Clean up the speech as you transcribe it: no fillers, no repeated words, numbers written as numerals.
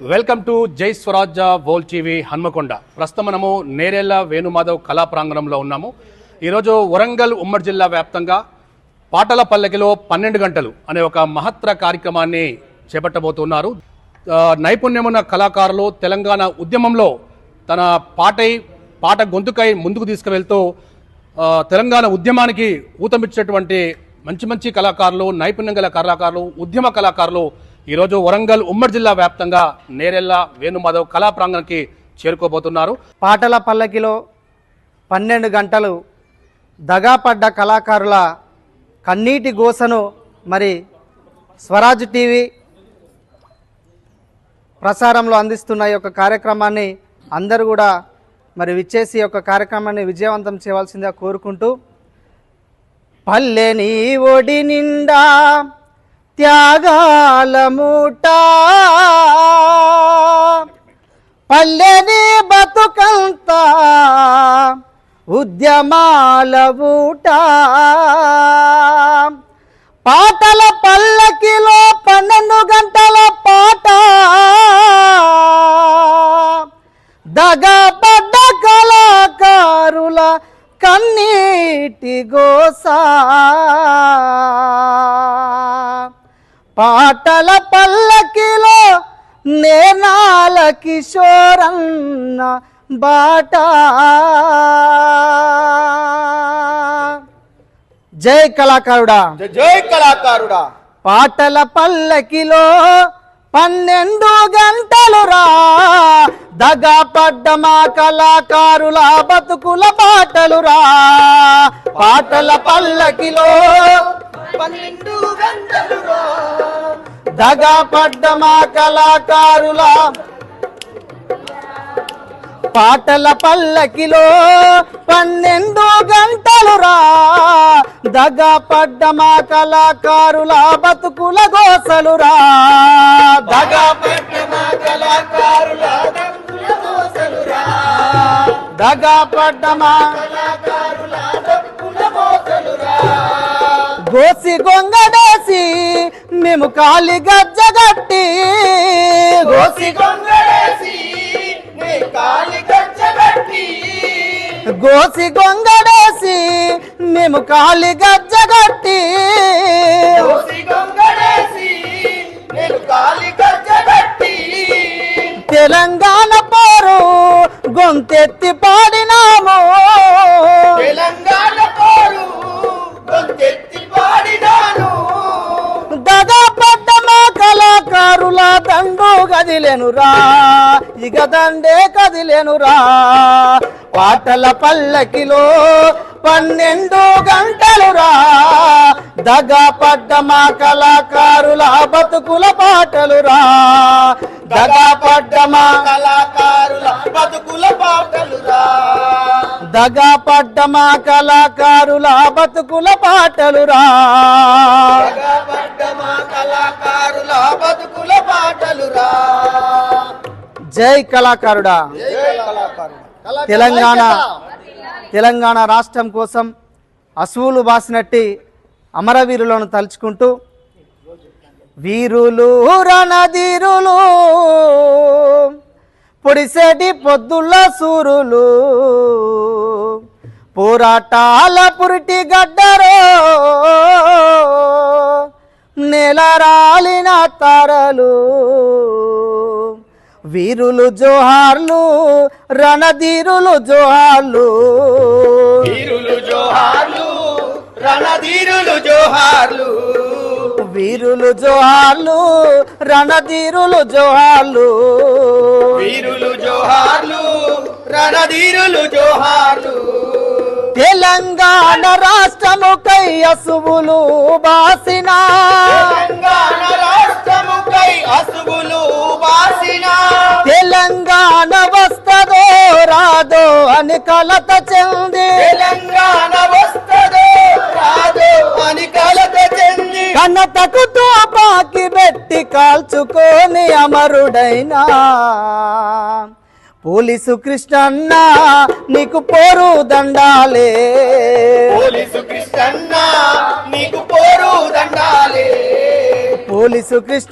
Welcome to జై స్వరాజ్య వోల్ TV Hanamkonda. ప్రస్తుతం మనము నేరెళ్ల వేణుమాధవ్ కళా ప్రాంగణంలో ఉన్నాము. ఈరోజు వరంగల్ ఉమ్మడి జిల్లా వ్యాప్తంగా పాటల పల్లకిలో 12 గంటలు అనే ఒక మహత్తర కార్యక్రమాన్ని చేపట్టబోతున్నారు. నైపుణ్యమున్న కళాకారులు తెలంగాణ ఉద్యమంలో తన పాట గొంతుకై ముందుకు తీసుకువెళ్తూ తెలంగాణ ఉద్యమానికి ఊతమిచ్చేటువంటి మంచి కళాకారులు, నైపుణ్యం గల కళాకారులు, ఉద్యమ కళాకారులు ఈరోజు వరంగల్ ఉమ్మడి జిల్లా వ్యాప్తంగా నేరెళ్ల వేణుమాధవ్ కళా ప్రాంగణానికి చేరుకోబోతున్నారు. పాటల పల్లకిలో 12 గంటలు దగాపడ్డ కళాకారుల కన్నీటి గోసను మరి స్వరాజ్ టీవీ ప్రసారంలో అందిస్తున్న ఈ యొక్క కార్యక్రమాన్ని అందరూ కూడా మరి విచ్చేసి యొక్క కార్యక్రమాన్ని విజయవంతం చేయవలసిందిగా కోరుకుంటూ, పల్లెని ఒడి నిండా త్యాగాల మూట, పల్లెని బతుకంతా ఉద్యమాల ఊట, పాటల పల్లకిలో 12 గంటల పాట, దగపడ్డ కళాకారుల కన్నీటి గోసా, పాటల పల్లకిలో నేనాల కిషోరన్న బాట. జై కళాకారుడా, జై కళాకారుడా. పాటల పల్లకిలో 12 గంటలు రా, దగాపడ్డ మా కళాకారుల బతుకుల పాటలు రా. పాటల పల్లకిలో 12 గంటలు రా, దగాపడ్డ మా కళాకారుల పాటల పల్లకిలో 12 గంటలు రా, దగాపడ్డ మా కళాకారుల బతుకుల గోసలు రా. దగాపడ్డ మా కళాకారుల బతుకుల గోసలు రా, దగాపడ్డ మా కళాకారుల బతుకుల గోసలు రా. గోసి గొంగడేసి మేము కాలి గజ్జగట్టి, గోసి గొంగడేసి గోసి గొంగడేసి మేము కాలి గజ్జగట్టి, తెలంగాణ పోరు గొంతెత్తి పాడినాము, తెలంగాణ పోరు గొంతెత్తి పాడినాను. దగాపడ్డ మా కళాకారుల దండు కదిలేనురా, ఇక దండే కదిలేనురా. పాటల పల్లకిలో 12 గంటలు రా, దగాపడ్డ మా కళాకారుల బతుకుల పాటలు రా. దగాపడ్డ మా కళాకారుల బతుకుల పాటలు రా, దగాపడ్డ మా కళాకారుల బతుకుల పాటలు రా. దగాపడ్డ మా కళాకారుల బతుకుల పాటలు రా. జై కళాకారుడా. జై కళాకారుడా. తెలంగాణ రాష్ట్రం కోసం అసువులు బాసినట్టి అమరవీరులను తలుచుకుంటూ, వీరులు రణధీరులు పొడిసేటి పొద్దుల సూరులు, పోరాటాల పురిటి గడ్డరో నెలరాలిన తారలు, వీరులు జోహార్లు రణధీరులు జోహార్లు, వీరులు జోహార్లు రణధీరులు జోహార్లు, వీరులు జోహార్లు రణధీరులు జోహార్లు, వీరులు జోహార్లు రణధీరులు జోహార్లు. తెలంగాణ రాష్ట్రముకై అసువులు బాసిన, తెలంగాణ రాష్ట్రముకై అసువులు బాసిన, తెలంగాణ వస్తదో రాదో అని కలత చెంది, తెలంగాణ వస్తదో రాదో అని కలత చెంది, కన్నతకు తోపాకి పెట్టి కాల్చుకొని అమరుడైనా పోలీసు కృష్ణన్న నీకు పోరు దండాలే, పోలీసు కృష్ణన్న నీకు పోరు దండాలే, పోలీసు కృష్ణ